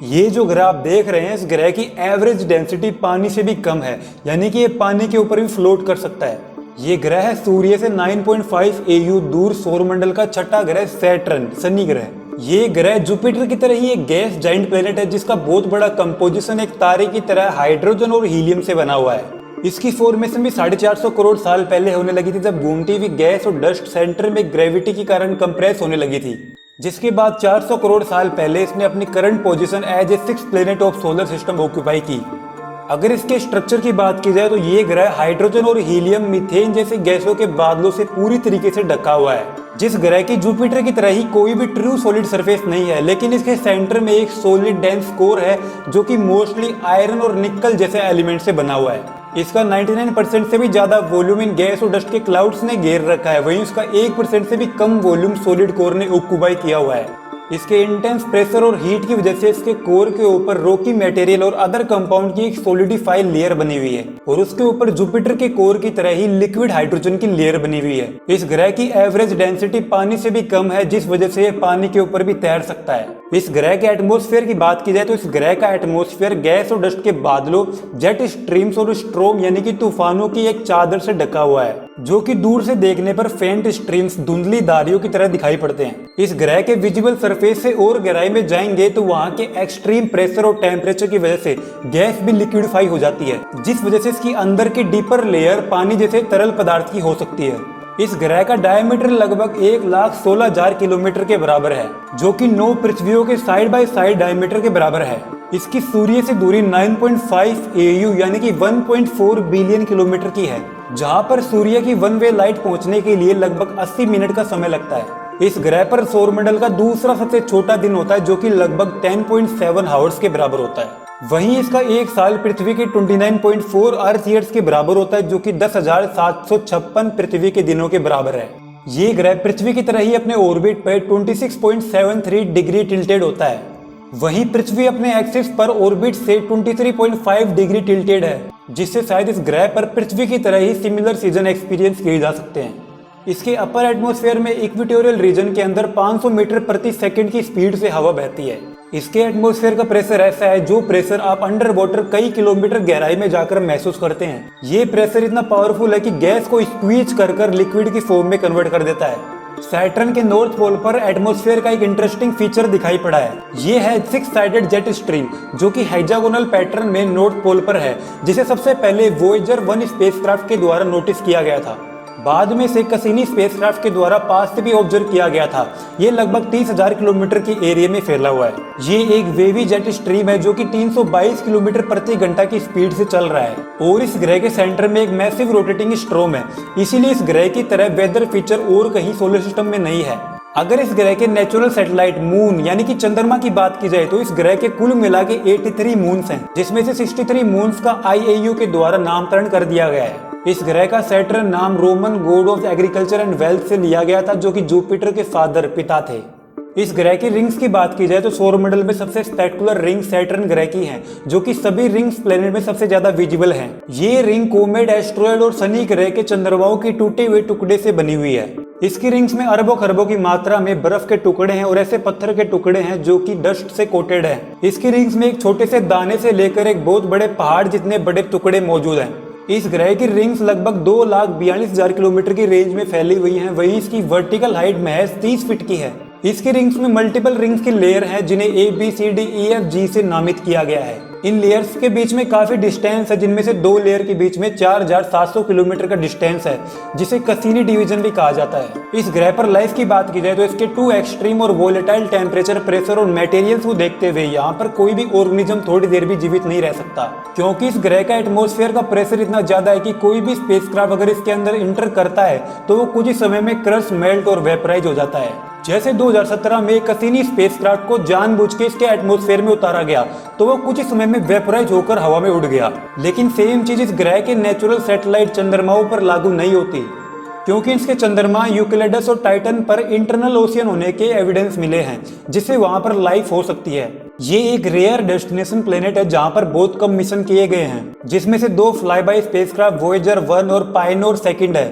ये जो ग्रह आप देख रहे हैं, इस ग्रह की एवरेज डेंसिटी पानी से भी कम है, यानी कि ये पानी के ऊपर भी फ्लोट कर सकता है। ये ग्रह है सूर्य से 9.5 AU दूर सौरमंडल का छठा ग्रह सैटर्न, शनि ग्रह। ये ग्रह जुपिटर की तरह ही एक गैस जाइंट प्लेनेट है, जिसका बहुत बड़ा कंपोजिशन एक तारे की तरह हाइड्रोजन और हीलियम से बना हुआ है। इसकी फॉर्मेशन भी 450 करोड़ साल पहले होने लगी थी, जब घूमती हुई गैस और डस्ट सेंटर में ग्रेविटी के कारण कंप्रेस होने लगी थी। जिसके बाद 400 करोड़ साल पहले इसने अपनी current position as a 6th planet of solar system occupy की। अगर इसके स्ट्रक्चर की बात की जाए तो ये ग्रह हाइड्रोजन और हीलियम, मीथेन जैसे गैसों के बादलों से पूरी तरीके से ढका हुआ है। जिस ग्रह की जुपिटर की तरह ही कोई भी ट्रू सॉलिड सरफेस नहीं है, लेकिन इसके सेंटर में एक सॉलिड डेंस कोर है जो कि मोस्टली आयरन और निकल जैसे एलिमेंट से बना हुआ है। इसका 99% से भी ज्यादा वॉल्यूम इन गैस और डस्ट के क्लाउड्स ने घेर रखा है, वहीं उसका 1% से भी कम वॉल्यूम सॉलिड कोर ने ऑक्यूपाई किया हुआ है। इसके इंटेंस प्रेशर और हीट की वजह से इसके कोर के ऊपर रॉकी मटेरियल और अदर कंपाउंड की एक सॉलिडिफाइड लेयर बनी हुई है, और उसके ऊपर जुपिटर के कोर की तरह ही लिक्विड हाइड्रोजन की लेयर बनी हुई है। इस ग्रह की एवरेज डेंसिटी पानी से भी कम है, जिस वजह से यह पानी के ऊपर भी तैर सकता है। इस ग्रह के एटमॉस्फेयर की बात की जाए तो इस ग्रह का एटमॉस्फेयर गैस और डस्ट के बादलों, जेट स्ट्रीम्स और स्ट्रोम यानी कि तूफानों की एक चादर से ढका हुआ है, जो कि दूर से देखने पर फेंट स्ट्रीम्स, धुंधली धारियों की तरह दिखाई पड़ते हैं। इस ग्रह के विजिबल सरफेस से और गहराई में जाएंगे तो वहां के एक्सट्रीम प्रेशर और टेम्परेचर की वजह से गैस भी लिक्विडिफाई हो जाती है, जिस वजह से इसकी अंदर की डीपर लेयर पानी जैसे तरल पदार्थ की हो सकती है। इस ग्रह का डायमीटर लगभग 1,16,000 किलोमीटर के बराबर है, जो कि 9 पृथ्वियों के साइड बाय साइड डायमीटर के बराबर है। इसकी सूर्य से दूरी 9.5 AU यानी कि 1.4 बिलियन किलोमीटर की है, जहां पर सूर्य की वन वे लाइट पहुंचने के लिए लगभग 80 मिनट का समय लगता है। इस ग्रह पर सौरमंडल का दूसरा सबसे छोटा दिन होता है, जो कि लगभग 10.7 आवर्स के बराबर होता है। वहीं इसका एक साल पृथ्वी के 29.4 अर्थ ईयर्स के बराबर होता है, जो कि 10,756 पृथ्वी के दिनों के बराबर है। ये ग्रह पृथ्वी की तरह ही अपने ऑर्बिट पर 26.73 डिग्री टिल्टेड होता है। वहीं पृथ्वी अपने एक्सिस पर ऑर्बिट से 23.5 डिग्री टिल्टेड है, जिससे शायद इस ग्रह पर पृथ्वी की तरह ही सिमिलर सीजन एक्सपीरियंस किए जा सकते हैं। इसके अपर एटमॉस्फेयर में इक्वेटोरियल रीजन के अंदर 500 मीटर प्रति सेकंड की स्पीड से हवा बहती है। इसके एटमॉस्फेयर का प्रेशर ऐसा है जो प्रेशर आप अंडर वाटर कई किलोमीटर गहराई में जाकर महसूस करते हैं। ये प्रेशर इतना पावरफुल है कि गैस को स्क्वीज कर लिक्विड की फॉर्म में कन्वर्ट कर देता है। सैटर्न के नॉर्थ पोल पर एटमॉस्फेयर का एक इंटरेस्टिंग फीचर दिखाई पड़ा है। ये है 6 साइडेड जेट स्ट्रीम, जो कि हेक्सागोनल पैटर्न में नॉर्थ पोल पर है, जिसे सबसे पहले वॉयेजर 1 स्पेसक्राफ्ट के द्वारा नोटिस किया गया था। बाद में इसे कैसिनी स्पेसक्राफ्ट के द्वारा पास से भी ऑब्जर्व किया गया था। ये लगभग 30,000 किलोमीटर की एरिया में फैला हुआ है। ये एक वेवी जेट स्ट्रीम है, जो कि 322 किलोमीटर प्रति घंटा की स्पीड से चल रहा है, और इस ग्रह के सेंटर में एक मैसिव रोटेटिंग स्ट्रोम है। इसीलिए इस ग्रह की तरह वेदर फीचर और कहीं सोलर सिस्टम में नहीं है। अगर इस ग्रह के नेचुरल सैटेलाइट मून यानी कि चंद्रमा की बात की जाए तो इस ग्रह के कुल मिला के 83 मून्स हैं, जिसमें से 63 मून्स का IAU के द्वारा नामकरण कर दिया गया है। इस ग्रह का सैटर्न नाम Roman God of agriculture and wealth से लिया गया था, जो कि जुपिटर के पिता थे। इस ग्रह की रिंग्स की बात की जाए तो सौरमंडल में सबसे स्पेक्युलर रिंग सैटर्न ग्रह की है, जो कि सभी रिंग्स प्लेनेट में सबसे ज्यादा विजिबल है। ये रिंग कोमेट, एस्ट्रॉयड और शनि ग्रह के चंद्रमाओं की टूटे हुए टुकड़े से बनी हुई है। इसकी रिंग्स में अरबों खरबों की मात्रा में बर्फ के टुकड़े हैं और ऐसे पत्थर के टुकड़े हैं जो कि डस्ट से कोटेड है। इसकी रिंग्स में एक छोटे से दाने से लेकर एक बहुत बड़े पहाड़ जितने बड़े टुकड़े मौजूद हैं। इस ग्रह की रिंग्स लगभग 2,42,000 किलोमीटर की रेंज में फैली हुई हैं। वहीं इसकी वर्टिकल हाइट महज 30 फीट की है। इसकी रिंग्स में मल्टीपल रिंग्स की लेयर हैं, जिन्हें ABCDEFG से नामित किया गया है। इन लेयर्स के बीच में काफी डिस्टेंस है, जिनमें से 2 लेयर के बीच में 4,700 किलोमीटर का डिस्टेंस है, जिसे कैसिनी डिवीजन भी कहा जाता है। इस ग्रह पर लाइफ की बात की जाए तो इसके 2 एक्सट्रीम और वोलेटाइल टेम्परेचर, प्रेशर और मटेरियल्स को देखते हुए यहाँ पर कोई भी ऑर्गेनिज्म थोड़ी देर भी जीवित नहीं रह सकता, क्योंकि इस ग्रह का एटमॉस्फेयर का प्रेशर इतना ज्यादा है कि कोई भी स्पेसक्राफ्ट अगर इसके अंदर इंटर करता है तो वो कुछ ही समय में क्रश, मेल्ट और वेपराइज हो जाता है। जैसे 2017 में कैसिनी स्पेसक्राफ्ट को जानबूझ के इसके एटमॉस्फेयर में उतारा गया तो वो कुछ ही समय में वेपराइज होकर हवा में उड़ गया। लेकिन सेम चीज इस ग्रह के नेचुरल सैटेलाइट चंद्रमाओं पर लागू नहीं होती, क्योंकि इसके चंद्रमा यूक्लिडस और टाइटन पर इंटरनल ओशियन होने के एविडेंस मिले हैं, जिससे वहां पर लाइफ हो सकती है। ये एक रेयर डेस्टिनेशन प्लेनेट है जहां पर बहुत कम मिशन किए गए हैं, जिसमें से 2 फ्लाई बाय स्पेसक्राफ्ट वॉयेजर 1 और पायनियर 2 है।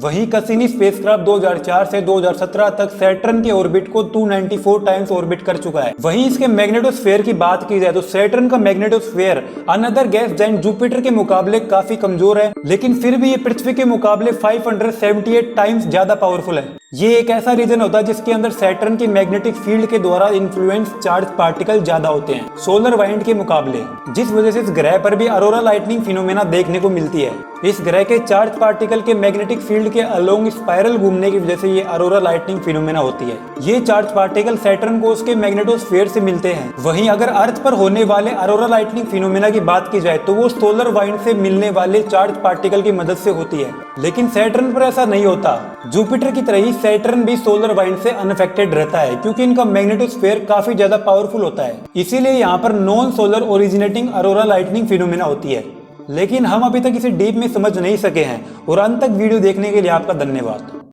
वहीं कैसिनी स्पेसक्राफ्ट 2004 से 2017 तक सैटर्न के ऑर्बिट को 294 टाइम्स ऑर्बिट कर चुका है। वहीं इसके मैग्नेटोस्फेयर की बात की जाए तो सैटर्न का magnetosphere another gas giant Jupiter के मुकाबले काफी कमजोर है, लेकिन फिर भी ये पृथ्वी के मुकाबले 578 टाइम्स ज्यादा पावरफुल है। ये एक ऐसा रीजन होता है जिसके अंदर सैटर्न की मैग्नेटिक फील्ड के द्वारा इन्फ्लुएंस चार्ज पार्टिकल ज्यादा होते हैं सोलर वाइंड के मुकाबले, जिस वजह से इस ग्रह पर भी अरोरा लाइटनिंग फिनोमेना देखने को मिलती है। इस ग्रह के चार्ज पार्टिकल के मैग्नेटिक फील्ड के अलोंग स्पाइरल घूमने की वजह से ये अरोरा लाइटनिंग फिनोमेना होती है। ये चार्ज पार्टिकल सैटर्न को उसके मैग्नेटोस्फेयर से मिलते हैं। वहीं अगर अर्थ पर होने वाले अरोरा लाइटनिंग फिनोमेना की बात की जाए तो वो सोलर वाइंड से मिलने वाले चार्ज पार्टिकल की मदद से होती है, लेकिन सैटर्न पर ऐसा नहीं होता। जुपिटर की तरह ही सैटर्न भी सोलर वाइंड से अनअफेक्टेड रहता है, क्योंकि इनका मैग्नेटोस्फेयर काफी ज्यादा पावरफुल होता है। इसीलिए यहाँ पर non solar originating Arora lightning phenomena होती है। लेकिन हम अभी तक इसे डीप में समझ नहीं सके हैं, और अंत तक वीडियो देखने के लिए आपका धन्यवाद।